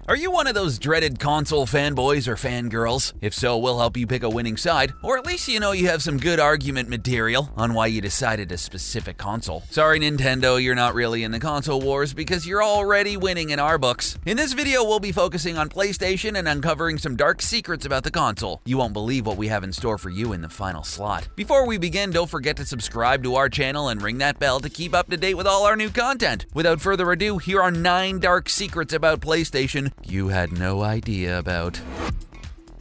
Are you one of those dreaded console fanboys or fangirls? If so, we'll help you pick a winning side, or at least you know you have some good argument material on why you decided a specific console. Sorry Nintendo, you're not really in the console wars because you're already winning in our books. In this video, we'll be focusing on PlayStation and uncovering some dark secrets about the console. You won't believe what we have in store for you in the final slot. Before we begin, don't forget to subscribe to our channel and ring that bell to keep up to date with all our new content. Without further ado, here are 9 dark secrets about PlayStation you had no idea about.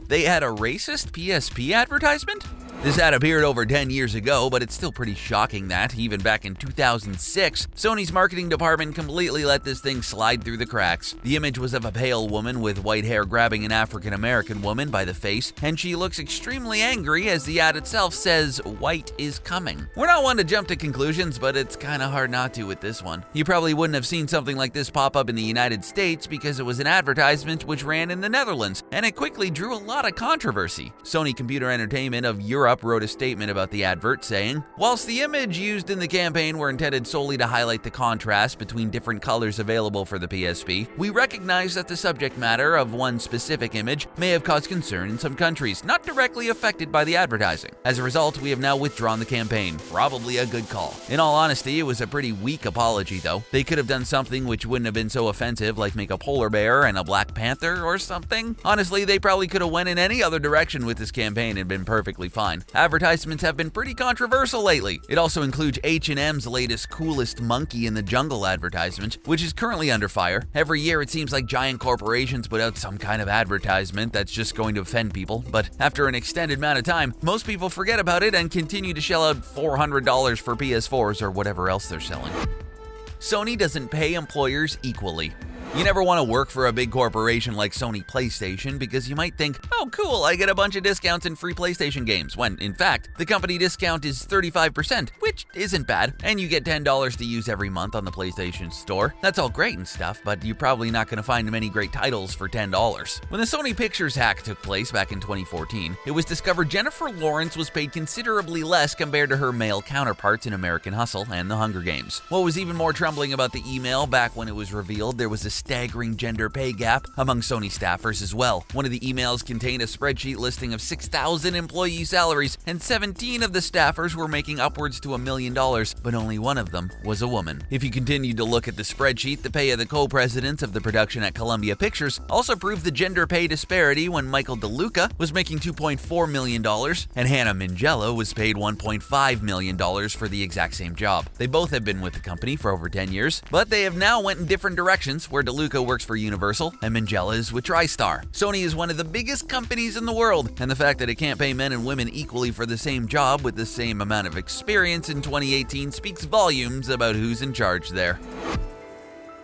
They had a racist PSP advertisement? This ad appeared over 10 years ago, but it's still pretty shocking that, even back in 2006, Sony's marketing department completely let this thing slide through the cracks. The image was of a pale woman with white hair grabbing an African-American woman by the face, and she looks extremely angry as the ad itself says, "White is coming." We're not one to jump to conclusions, but it's kinda hard not to with this one. You probably wouldn't have seen something like this pop up in the United States because it was an advertisement which ran in the Netherlands, and it quickly drew a lot of controversy. Sony Computer Entertainment of Europe wrote a statement about the advert saying, "Whilst the image used in the campaign were intended solely to highlight the contrast between different colors available for the PSP, we recognize that the subject matter of one specific image may have caused concern in some countries not directly affected by the advertising. As a result, we have now withdrawn the campaign." Probably a good call. In all honesty, it was a pretty weak apology though. They could have done something which wouldn't have been so offensive, like make a polar bear and a Black Panther or something. Honestly, they probably could have went in any other direction with this campaign and been perfectly fine. Advertisements have been pretty controversial lately. It also includes H&M's latest coolest monkey in the jungle advertisement, which is currently under fire. Every year it seems like giant corporations put out some kind of advertisement that's just going to offend people, but after an extended amount of time, most people forget about it and continue to shell out $400 for PS4s or whatever else they're selling. Sony doesn't pay employers equally. You never want to work for a big corporation like Sony PlayStation because you might think, "Oh cool, I get a bunch of discounts and free PlayStation games," when in fact, the company discount is 35%, which isn't bad, and you get $10 to use every month on the PlayStation Store. That's all great and stuff, but you're probably not going to find many great titles for $10. When the Sony Pictures hack took place back in 2014, it was discovered Jennifer Lawrence was paid considerably less compared to her male counterparts in American Hustle and The Hunger Games. What was even more troubling about the email back when it was revealed, there was a staggering gender pay gap among Sony staffers as well. One of the emails contained a spreadsheet listing of 6,000 employee salaries, and 17 of the staffers were making upwards to $1 million, but only one of them was a woman. If you continued to look at the spreadsheet, the pay of the co-presidents of the production at Columbia Pictures also proved the gender pay disparity when Michael DeLuca was making $2.4 million, and Hannah Minghella was paid $1.5 million for the exact same job. They both have been with the company for over 10 years, but they have now went in different directions, where DeLuca works for Universal and Minghella is with TriStar. Sony is one of the biggest companies in the world, and the fact that it can't pay men and women equally for the same job with the same amount of experience in 2018 speaks volumes about who's in charge there.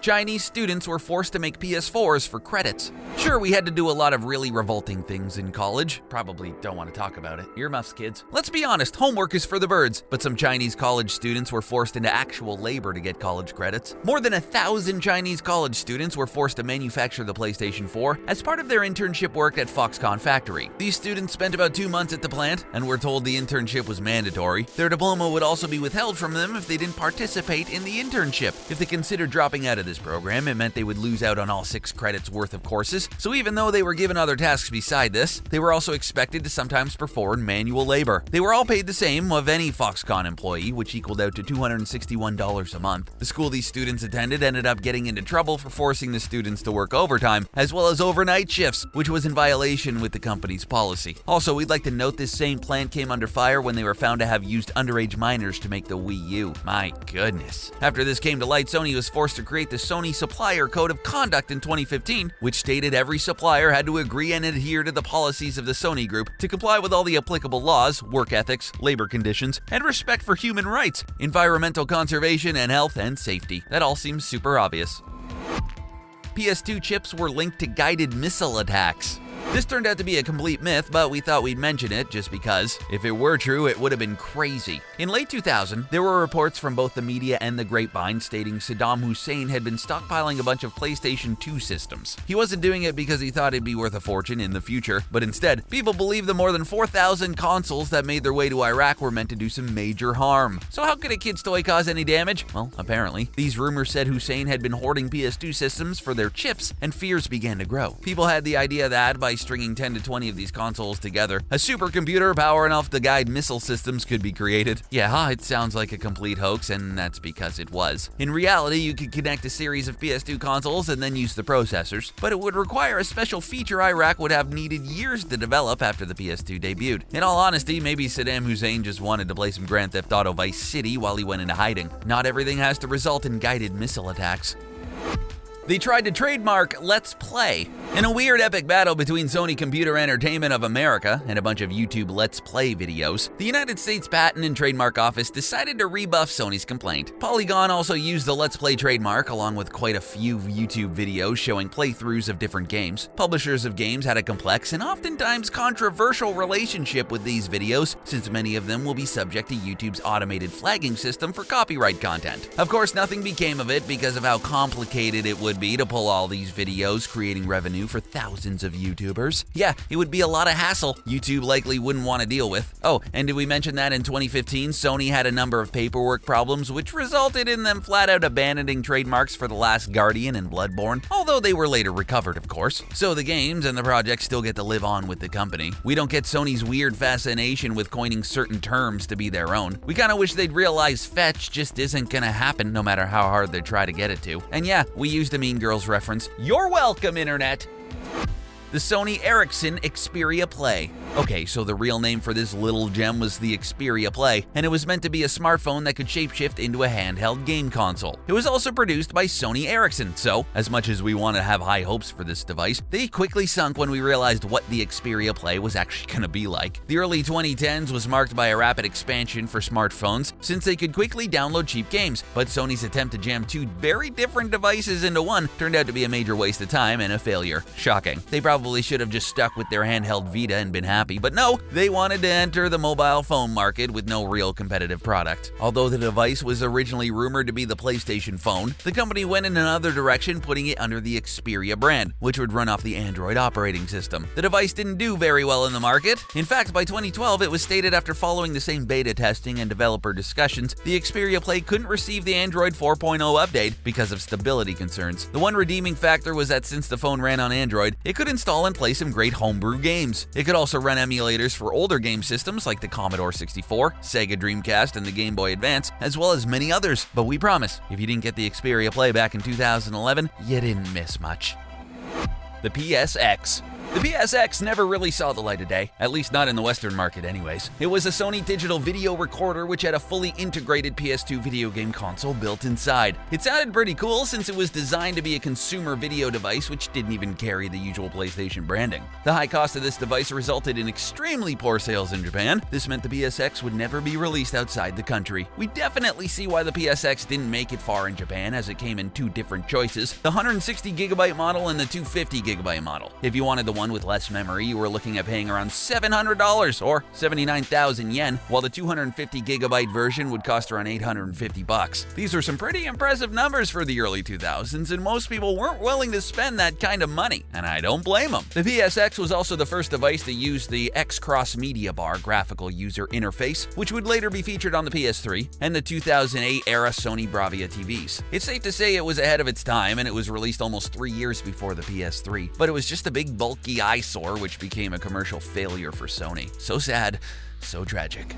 Chinese students were forced to make PS4s for credits. Sure, we had to do a lot of really revolting things in college. Probably don't want to talk about it. Earmuffs, kids. Let's be honest, homework is for the birds, but some Chinese college students were forced into actual labor to get college credits. More than 1,000 Chinese college students were forced to manufacture the PlayStation 4 as part of their internship work at Foxconn factory. These students spent about 2 months at the plant and were told the internship was mandatory. Their diploma would also be withheld from them if they didn't participate in the internship. If they considered dropping out of this program, it meant they would lose out on all 6 credits worth of courses. So even though they were given other tasks beside this, they were also expected to sometimes perform manual labor. They were all paid the same of any Foxconn employee, which equaled out to $261 a month. The school these students attended ended up getting into trouble for forcing the students to work overtime, as well as overnight shifts, which was in violation with the company's policy. Also, we'd like to note this same plant came under fire when they were found to have used underage minors to make the Wii U. My goodness. After this came to light, Sony was forced to create the Sony Supplier Code of Conduct in 2015, which stated every supplier had to agree and adhere to the policies of the Sony Group to comply with all the applicable laws, work ethics, labor conditions, and respect for human rights, environmental conservation, and health and safety. That all seems super obvious. PS2 chips were linked to guided missile attacks. This turned out to be a complete myth, but we thought we'd mention it just because, if it were true, it would have been crazy. In late 2000, there were reports from both the media and the grapevine stating Saddam Hussein had been stockpiling a bunch of PlayStation 2 systems. He wasn't doing it because he thought it'd be worth a fortune in the future, but instead, people believe the more than 4,000 consoles that made their way to Iraq were meant to do some major harm. So how could a kid's toy cause any damage? Well, apparently. These rumors said Hussein had been hoarding PS2 systems for their chips, and fears began to grow. People had the idea that, by stringing 10 to 20 of these consoles together, a supercomputer power enough to guide missile systems could be created. Yeah, it sounds like a complete hoax, and that's because it was. In reality, you could connect a series of PS2 consoles and then use the processors, but it would require a special feature Iraq would have needed years to develop after the PS2 debuted. In all honesty, maybe Saddam Hussein just wanted to play some Grand Theft Auto Vice City while he went into hiding. Not everything has to result in guided missile attacks. They tried to trademark Let's Play. In a weird epic battle between Sony Computer Entertainment of America and a bunch of YouTube Let's Play videos, the United States Patent and Trademark Office decided to rebuff Sony's complaint. Polygon also used the Let's Play trademark along with quite a few YouTube videos showing playthroughs of different games. Publishers of games had a complex and oftentimes controversial relationship with these videos, since many of them will be subject to YouTube's automated flagging system for copyright content. Of course, nothing became of it because of how complicated it would be to pull all these videos, creating revenue for thousands of YouTubers. Yeah, it would be a lot of hassle YouTube likely wouldn't want to deal with. Oh, and did we mention that in 2015, Sony had a number of paperwork problems which resulted in them flat out abandoning trademarks for The Last Guardian and Bloodborne, although they were later recovered, of course. So the games and the projects still get to live on with the company. We don't get Sony's weird fascination with coining certain terms to be their own. We kinda wish they'd realize fetch just isn't gonna happen no matter how hard they try to get it to. And yeah, we used a Mean Girls reference. You're welcome, Internet! The Sony Ericsson Xperia Play. Okay, so the real name for this little gem was the Xperia Play, and it was meant to be a smartphone that could shapeshift into a handheld game console. It was also produced by Sony Ericsson, so as much as we want to have high hopes for this device, they quickly sunk when we realized what the Xperia Play was actually going to be like. The early 2010s was marked by a rapid expansion for smartphones, since they could quickly download cheap games, but Sony's attempt to jam two very different devices into one turned out to be a major waste of time and a failure. Shocking. They probably should have just stuck with their handheld Vita and been happy, but no, they wanted to enter the mobile phone market with no real competitive product. Although the device was originally rumored to be the PlayStation phone, the company went in another direction, putting it under the Xperia brand, which would run off the Android operating system. The device didn't do very well in the market. In fact, by 2012, it was stated after following the same beta testing and developer discussions, the Xperia Play couldn't receive the Android 4.0 update because of stability concerns. The one redeeming factor was that since the phone ran on Android, it could install and play some great homebrew games. It could also run emulators for older game systems like the Commodore 64, Sega Dreamcast, and the Game Boy Advance, as well as many others. But we promise, if you didn't get the Xperia Play back in 2011, you didn't miss much. The PSX. The PSX never really saw the light of day, at least not in the Western market anyways. It was a Sony digital video recorder which had a fully integrated PS2 video game console built inside. It sounded pretty cool since it was designed to be a consumer video device which didn't even carry the usual PlayStation branding. The high cost of this device resulted in extremely poor sales in Japan. This meant the PSX would never be released outside the country. We definitely see why the PSX didn't make it far in Japan, as it came in two different choices, the 160GB model and the 250GB model. If you wanted the one with less memory, you were looking at paying around $700 or 79,000 yen, while the 250GB version would cost around $850. These are some pretty impressive numbers for the early 2000s, and most people weren't willing to spend that kind of money, and I don't blame them. The PSX was also the first device to use the X-Cross Media Bar graphical user interface, which would later be featured on the PS3 and the 2008 era Sony Bravia TVs. It's safe to say it was ahead of its time, and it was released almost 3 years before the PS3, but it was just a big bulky eyesore which became a commercial failure for Sony. So sad, so tragic.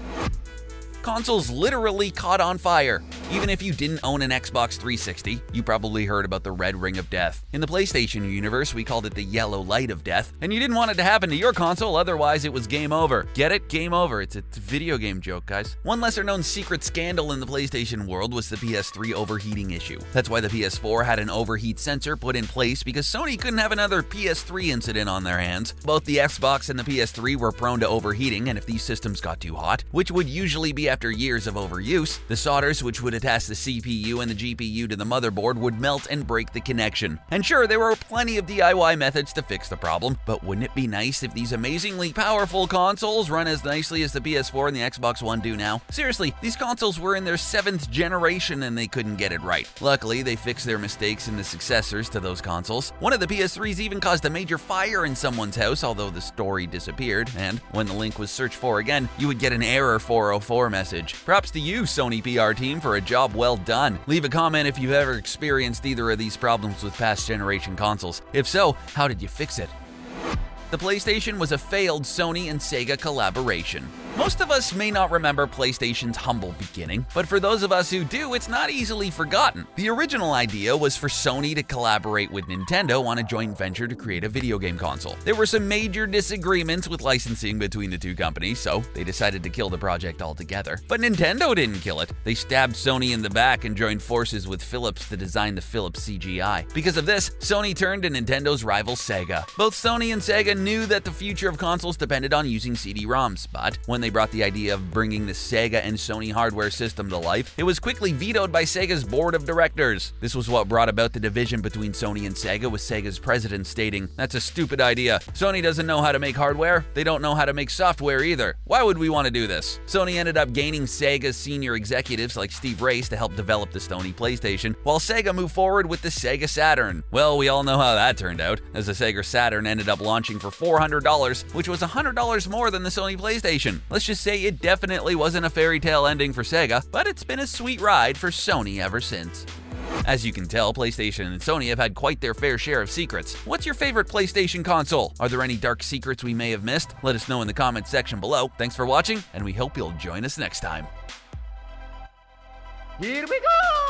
Consoles literally caught on fire. Even if you didn't own an Xbox 360, you probably heard about the Red Ring of Death. In the PlayStation universe, we called it the Yellow Light of Death, and you didn't want it to happen to your console, otherwise it was game over. Get it? Game over. It's a video game joke, guys. One lesser-known secret scandal in the PlayStation world was the PS3 overheating issue. That's why the PS4 had an overheat sensor put in place, because Sony couldn't have another PS3 incident on their hands. Both the Xbox and the PS3 were prone to overheating, and if these systems got too hot, which would usually be after years of overuse, the solders which would attach the CPU and the GPU to the motherboard would melt and break the connection. And sure, there were plenty of DIY methods to fix the problem, but wouldn't it be nice if these amazingly powerful consoles run as nicely as the PS4 and the Xbox One do now? Seriously, these consoles were in their 7th generation and they couldn't get it right. Luckily, they fixed their mistakes in the successors to those consoles. One of the PS3s even caused a major fire in someone's house, although the story disappeared, and when the link was searched for again, you would get an error 404 message. Props to you, Sony PR team, for a job well done. Leave a comment if you've ever experienced either of these problems with past generation consoles. If so, how did you fix it? The PlayStation was a failed Sony and Sega collaboration. Most of us may not remember PlayStation's humble beginning, but for those of us who do, it's not easily forgotten. The original idea was for Sony to collaborate with Nintendo on a joint venture to create a video game console. There were some major disagreements with licensing between the two companies, so they decided to kill the project altogether. But Nintendo didn't kill it. They stabbed Sony in the back and joined forces with Philips to design the Philips CGI. Because of this, Sony turned to Nintendo's rival Sega. Both Sony and Sega knew that the future of consoles depended on using CD-ROMs, but when they brought the idea of bringing the Sega and Sony hardware system to life, it was quickly vetoed by Sega's board of directors. This was what brought about the division between Sony and Sega, with Sega's president stating, "That's a stupid idea. Sony doesn't know how to make hardware. They don't know how to make software either. Why would we want to do this?" Sony ended up gaining Sega's senior executives like Steve Race to help develop the Sony PlayStation, while Sega moved forward with the Sega Saturn. Well, we all know how that turned out, as the Sega Saturn ended up launching for $400, which was $100 more than the Sony PlayStation. Let's just say it definitely wasn't a fairy tale ending for Sega, but it's been a sweet ride for Sony ever since. As you can tell, PlayStation and Sony have had quite their fair share of secrets. What's your favorite PlayStation console? Are there any dark secrets we may have missed? Let us know in the comments section below. Thanks for watching, and we hope you'll join us next time. Here we go!